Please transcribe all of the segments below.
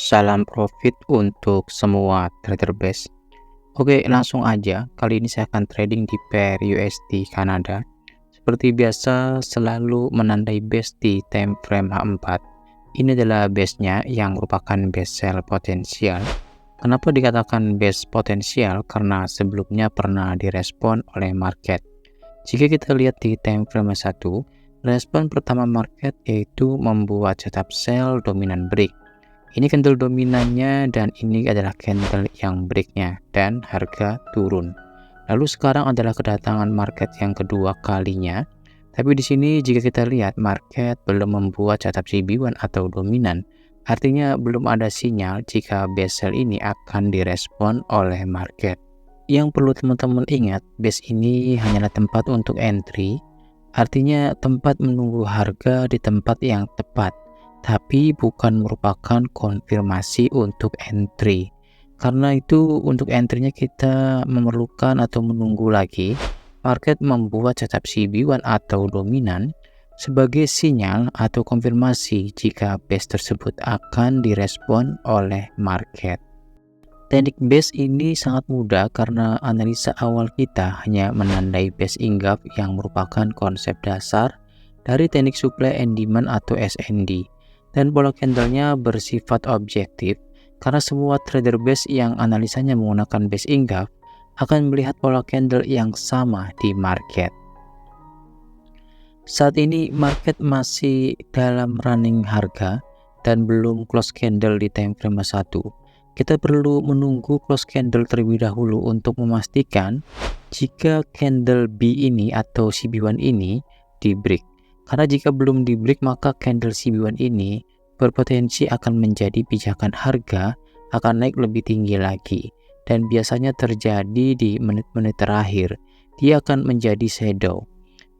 Salam profit untuk semua trader base. Oke, langsung aja. Kali ini saya akan trading di pair USD Kanada. Seperti biasa, selalu menandai base di time frame H4. Ini adalah base-nya yang merupakan base sell potensial. Kenapa dikatakan base potensial? Karena sebelumnya pernah direspon oleh market. Jika kita lihat di time frame 1, respon pertama market yaitu membuat setup sell dominan break. Ini candle dominannya dan ini adalah candle yang breaknya dan harga turun. Lalu sekarang adalah kedatangan market yang kedua kalinya. Tapi di sini jika kita lihat market belum membuat setup CB1 atau dominan, artinya belum ada sinyal jika base sell ini akan direspon oleh market. Yang perlu teman-teman ingat, base ini hanyalah tempat untuk entry, artinya tempat menunggu harga di tempat yang tepat, tapi bukan merupakan konfirmasi untuk entry. Karena itu untuk entry-nya kita memerlukan atau menunggu lagi market membuat setup CB1 atau dominan sebagai sinyal atau konfirmasi jika base tersebut akan direspon oleh market. Teknik base ini sangat mudah karena analisa awal kita hanya menandai base inggap yang merupakan konsep dasar dari teknik supply and demand atau SND. Dan pola candlenya bersifat objektif karena semua trader base yang analisanya menggunakan base inggap akan melihat pola candle yang sama di market. Saat ini market masih dalam running harga dan belum close candle di time frame 1. Kita perlu menunggu close candle terlebih dahulu untuk memastikan jika candle B ini atau CB1 ini di break. Karena jika belum di break maka candle CB1 ini berpotensi akan menjadi pijakan harga akan naik lebih tinggi lagi. Dan biasanya terjadi di menit-menit terakhir. Dia akan menjadi shadow.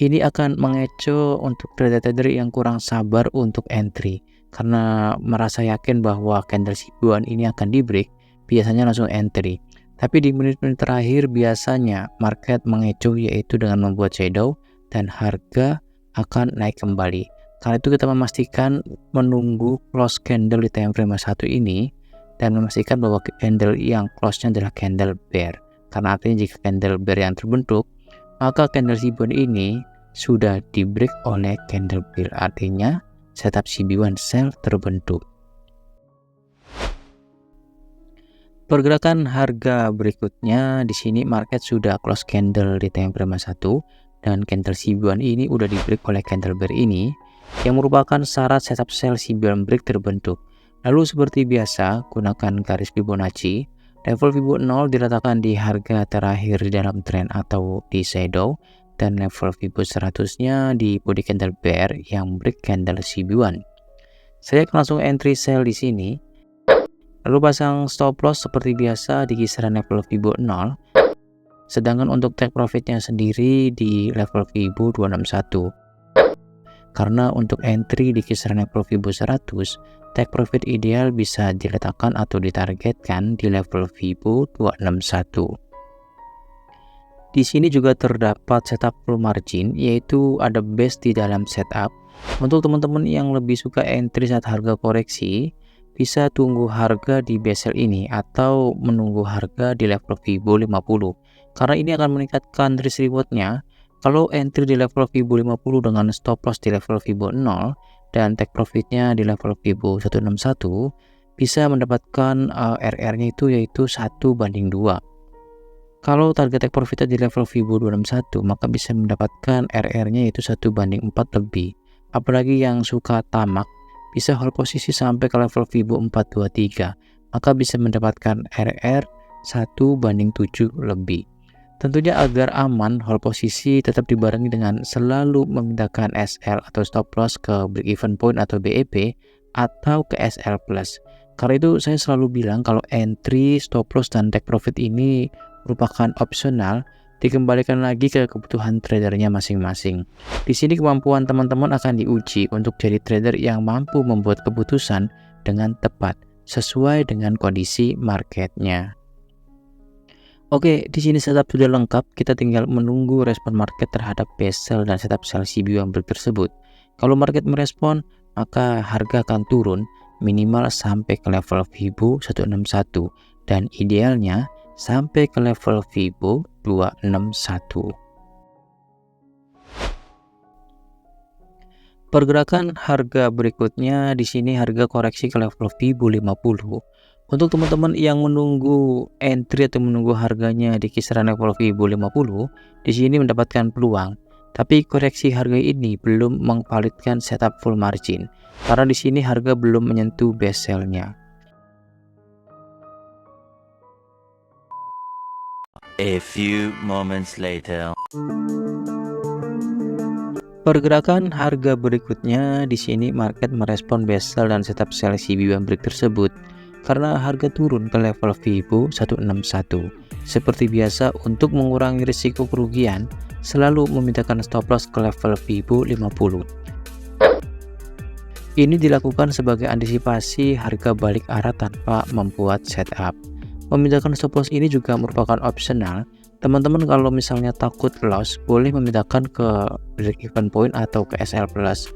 Ini akan mengecoh untuk trader-trader yang kurang sabar untuk entry. Karena merasa yakin bahwa candle CB1 ini akan di break, biasanya langsung entry. Tapi di menit-menit terakhir biasanya market mengecoh yaitu dengan membuat shadow dan harga akan naik kembali. Karena itu kita memastikan menunggu close candle di time frame 1 ini dan memastikan bahwa candle yang close-nya adalah candle bear. Karena artinya jika candle bear yang terbentuk, maka candle CB1 ini sudah di break oleh candle bear. Artinya setup CB1 sell terbentuk. Pergerakan harga berikutnya di sini market sudah close candle di time frame 1 dan candle CB1 ini udah di break oleh candle bear ini yang merupakan syarat setup sell CB1 break terbentuk. Lalu seperti biasa gunakan garis Fibonacci. Level Fibo 0 diletakkan di harga terakhir di dalam trend atau di shadow dan level Fibo 100-nya di body candle bear yang break candle CB1. Saya akan langsung entry sell di sini. Lalu pasang stop loss seperti biasa di kisaran level Fibo 0. Sedangkan untuk take profitnya sendiri di level Fibo 261. Karena untuk entry di kisaran level Fibo 100, take profit ideal bisa diletakkan atau ditargetkan di level Fibo 261. Di sini juga terdapat setup full margin, yaitu ada base di dalam setup. Untuk teman-teman yang lebih suka entry saat harga koreksi, bisa tunggu harga di base sell ini atau menunggu harga di level Fibo 50. Karena ini akan meningkatkan risk rewardnya. Kalau entry di level Fibo 50 dengan stop loss di level Fibo 0 dan take profitnya di level Fibo 161, bisa mendapatkan RR-nya itu yaitu 1:2. Kalau target take profitnya di level Fibo 261, maka bisa mendapatkan RR-nya yaitu 1:4 lebih. Apalagi yang suka tamak, bisa hold posisi sampai ke level Fibo 423, maka bisa mendapatkan RR 1:7 lebih. Tentunya agar aman, hold posisi tetap dibarengi dengan selalu memindahkan SL atau stop loss ke break even point atau BEP atau ke SL plus. Karena itu saya selalu bilang kalau entry, stop loss, dan take profit ini merupakan opsional, dikembalikan lagi ke kebutuhan tradernya masing-masing. Di sini kemampuan teman-teman akan diuji untuk jadi trader yang mampu membuat keputusan dengan tepat sesuai dengan kondisi marketnya. Oke, di sini setup sudah lengkap. Kita tinggal menunggu respon market terhadap base sell dan setup sell CB1 break tersebut. Kalau market merespon, maka harga akan turun minimal sampai ke level Fibo 161 dan idealnya sampai ke level Fibo 261. Pergerakan harga berikutnya di sini harga koreksi ke level Fibo 50. Untuk teman-teman yang menunggu entry atau menunggu harganya di kisaran level Fibo 50, di sini mendapatkan peluang. Tapi koreksi harga ini belum memvalidkan setup full margin karena di sini harga belum menyentuh base sell-nya. A few moments later. Pergerakan harga berikutnya di sini market merespon base sell dan setup sell CB1 break tersebut karena harga turun ke level Fibo 161. Seperti biasa, untuk mengurangi risiko kerugian selalu memindahkan stop loss ke level Fibo 50. Ini dilakukan sebagai antisipasi harga balik arah tanpa membuat setup. Memindahkan stop loss ini juga merupakan opsional. Teman-teman kalau misalnya takut loss, boleh memindahkan ke break even point atau ke SL plus.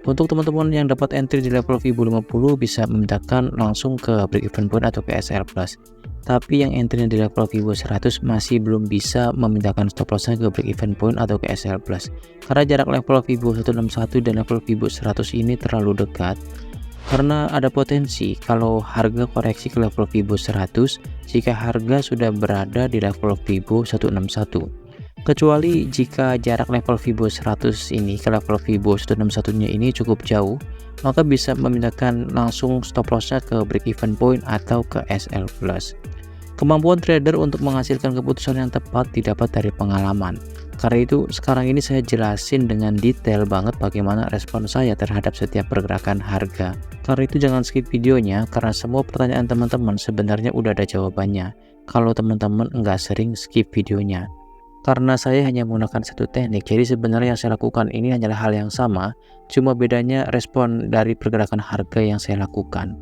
Untuk teman-teman yang dapat entry di level Fibo 50 bisa memindahkan langsung ke break even point atau ke SL plus. Tapi yang entry di level Fibo 100 masih belum bisa memindahkan stop lossnya ke break even point atau ke SL plus. Karena jarak level Fibo 161 dan level Fibo 100 ini terlalu dekat. Karena ada potensi kalau harga koreksi ke level Fibo 100 jika harga sudah berada di level Fibo 161. Kecuali jika jarak level Fibo 100 ini ke level Fibo 161 nya ini cukup jauh, maka bisa memindahkan langsung stop lossnya ke break even point atau ke SL plus. Kemampuan trader untuk menghasilkan keputusan yang tepat didapat dari pengalaman. Karena itu sekarang ini saya jelasin dengan detail banget bagaimana respon saya terhadap setiap pergerakan harga. Karena itu jangan skip videonya karena semua pertanyaan teman-teman sebenarnya udah ada jawabannya. Kalau teman-teman nggak sering skip videonya. Karena saya hanya menggunakan satu teknik, jadi sebenarnya yang saya lakukan ini hanyalah hal yang sama, cuma bedanya respon dari pergerakan harga yang saya lakukan.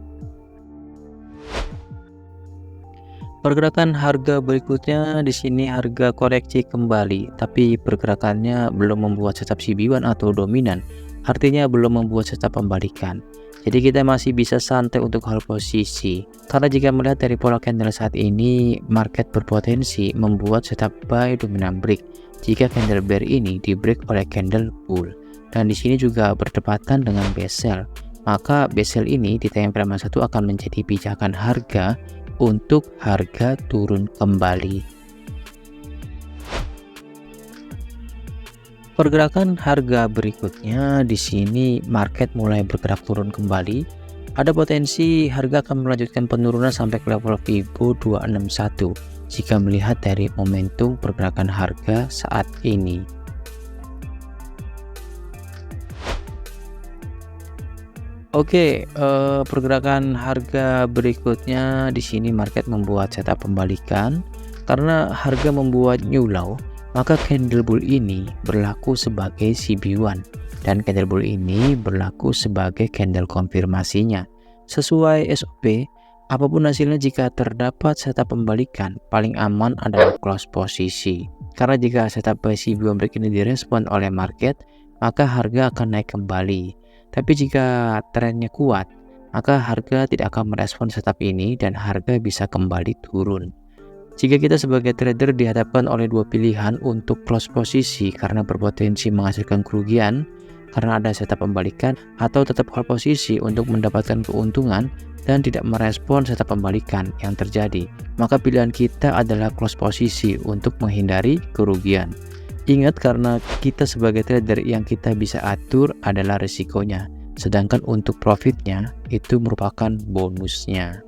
Pergerakan harga berikutnya di sini harga koreksi kembali, tapi pergerakannya belum membuat setup CB1 atau dominan, artinya belum membuat setup pembalikan. Jadi kita masih bisa santai untuk hold posisi. Karena jika melihat dari pola candle saat ini, market berpotensi membuat setup buy dominant break jika candle bear ini di break oleh candle bull. Dan di sini juga berdepatan dengan base sell. Maka base sell ini di time frame 1 akan menjadi pijakan harga untuk harga turun kembali. Pergerakan harga berikutnya di sini market mulai bergerak turun kembali. Ada potensi harga akan melanjutkan penurunan sampai ke level Fibo 261 jika melihat dari momentum pergerakan harga saat ini. Oke, pergerakan harga berikutnya di sini market membuat setup pembalikan karena harga membuat new low, maka candle bull ini berlaku sebagai CB1 dan candle bull ini berlaku sebagai candle konfirmasinya. Sesuai SOP, apapun hasilnya jika terdapat setup pembalikan, paling aman adalah close posisi. Karena jika setup buy CB1 break ini direspon oleh market, maka harga akan naik kembali. Tapi jika trennya kuat, maka harga tidak akan merespon setup ini dan harga bisa kembali turun. Jika kita sebagai trader dihadapkan oleh dua pilihan untuk close posisi karena berpotensi menghasilkan kerugian karena ada setup pembalikan, atau tetap hold posisi untuk mendapatkan keuntungan dan tidak merespon setup pembalikan yang terjadi, maka pilihan kita adalah close posisi untuk menghindari kerugian. Ingat, karena kita sebagai trader yang kita bisa atur adalah risikonya, sedangkan untuk profitnya itu merupakan bonusnya.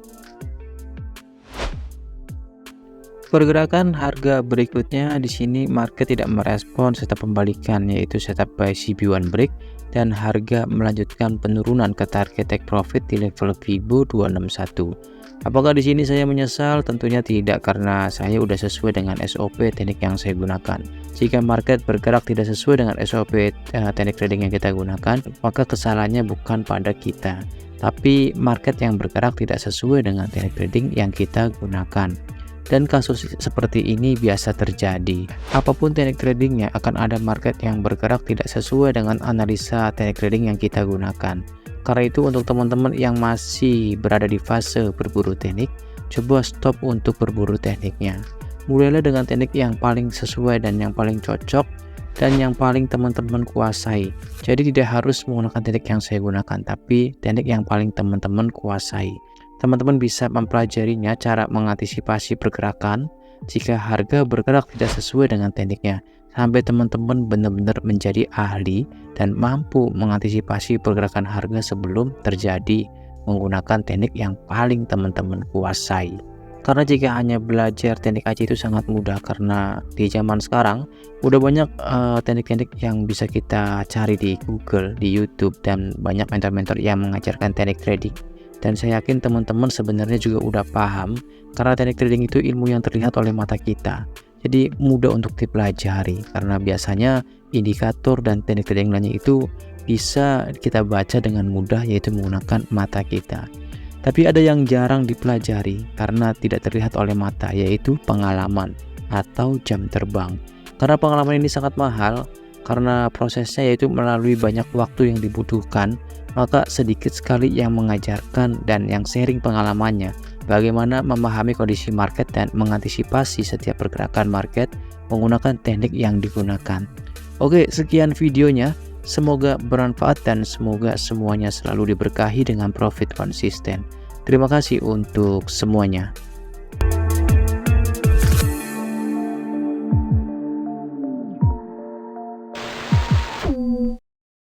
Pergerakan harga berikutnya di sini market tidak merespon setup pembalikan, yaitu setup buy CB1 break, dan harga melanjutkan penurunan ke target take profit di level Fibo 261. Apakah di sini saya menyesal? Tentunya tidak, karena saya udah sesuai dengan SOP teknik yang saya gunakan. Jika market bergerak tidak sesuai dengan SOP teknik trading yang kita gunakan, maka kesalahannya bukan pada kita, tapi market yang bergerak tidak sesuai dengan teknik trading yang kita gunakan. Dan kasus seperti ini biasa terjadi. Apapun teknik tradingnya, akan ada market yang bergerak tidak sesuai dengan analisa teknik trading yang kita gunakan. Karena itu untuk teman-teman yang masih berada di fase berburu teknik, coba stop untuk berburu tekniknya. Mulailah dengan teknik yang paling sesuai dan yang paling cocok dan yang paling teman-teman kuasai. Jadi tidak harus menggunakan teknik yang saya gunakan, tapi teknik yang paling teman-teman kuasai. Teman-teman bisa mempelajarinya cara mengantisipasi pergerakan jika harga bergerak tidak sesuai dengan tekniknya, sampai teman-teman benar-benar menjadi ahli dan mampu mengantisipasi pergerakan harga sebelum terjadi menggunakan teknik yang paling teman-teman kuasai. Karena jika hanya belajar teknik aja itu sangat mudah, karena di zaman sekarang udah banyak teknik-teknik yang bisa kita cari di Google, di YouTube, dan banyak mentor-mentor yang mengajarkan teknik trading. Dan saya yakin teman-teman sebenarnya juga udah paham, karena teknik trading itu ilmu yang terlihat oleh mata kita. Jadi mudah untuk dipelajari, karena biasanya indikator dan teknik trading lainnya itu bisa kita baca dengan mudah, yaitu menggunakan mata kita. Tapi ada yang jarang dipelajari karena tidak terlihat oleh mata, yaitu pengalaman atau jam terbang. Karena pengalaman ini sangat mahal, karena prosesnya yaitu melalui banyak waktu yang dibutuhkan, maka sedikit sekali yang mengajarkan dan yang sharing pengalamannya bagaimana memahami kondisi market dan mengantisipasi setiap pergerakan market menggunakan teknik yang digunakan. Oke, sekian videonya. Semoga bermanfaat dan semoga semuanya selalu diberkahi dengan profit konsisten. Terima kasih untuk semuanya.